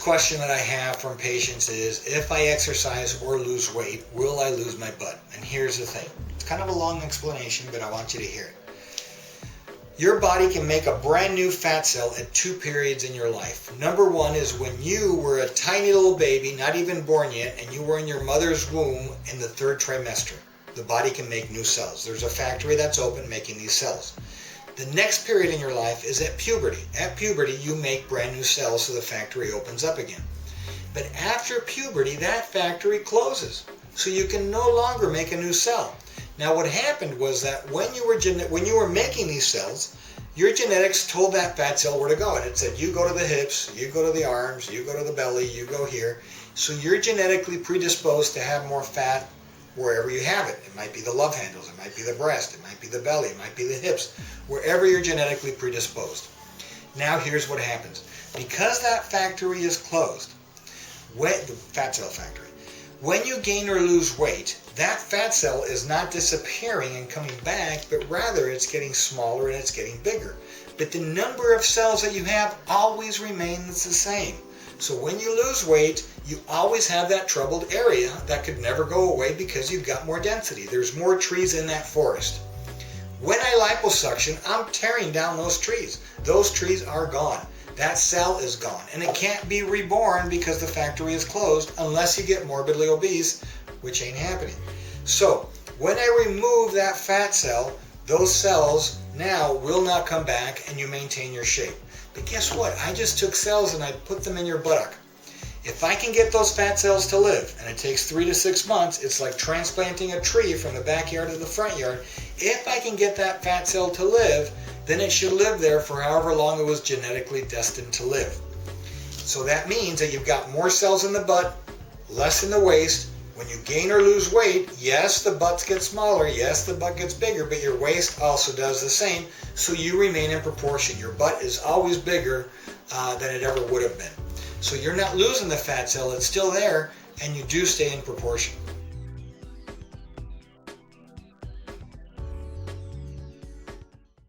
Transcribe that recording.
question that I have from patients is, if I exercise or lose weight, will I lose my butt? And here's the thing. It's kind of a long explanation, but I want you to hear it. Your body can make a brand new fat cell at 2 periods in your life. Number 1 is when you were a tiny little baby, not even born yet, and you were in your mother's womb in the 3rd trimester. The body can make new cells. There's a factory that's open making these cells. The next period in your life is at puberty. At puberty, you make brand new cells, so the factory opens up again. But after puberty, that factory closes, so you can no longer make a new cell. Now, what happened was that when you were making these cells, your genetics told that fat cell where to go. And it said, you go to the hips, you go to the arms, you go to the belly, you go here. So you're genetically predisposed to have more fat wherever you have it. It might be the love handles, it might be the breast, it might be the belly, it might be the hips, wherever you're genetically predisposed. Now here's what happens. Because that factory is closed, the fat cell factory, when you gain or lose weight, that fat cell is not disappearing and coming back, but rather it's getting smaller and it's getting bigger. But the number of cells that you have always remains the same. So when you lose weight, you always have that troubled area that could never go away because you've got more density. There's more trees in that forest. When I liposuction, I'm tearing down those trees. Those trees are gone. That cell is gone. And it can't be reborn because the factory is closed unless you get morbidly obese, which ain't happening. So when I remove that fat cell, those cells now will not come back and you maintain your shape. But guess what? I just took cells and I put them in your buttock. If I can get those fat cells to live, and it takes 3 to 6 months, it's like transplanting a tree from the backyard to the front yard. If I can get that fat cell to live, then it should live there for however long it was genetically destined to live. So that means that you've got more cells in the butt, less in the waist. When you gain or lose weight, yes, the butts get smaller, yes, the butt gets bigger, but your waist also does the same, so you remain in proportion. Your butt is always bigger than it ever would have been. So you're not losing the fat cell, it's still there, and you do stay in proportion.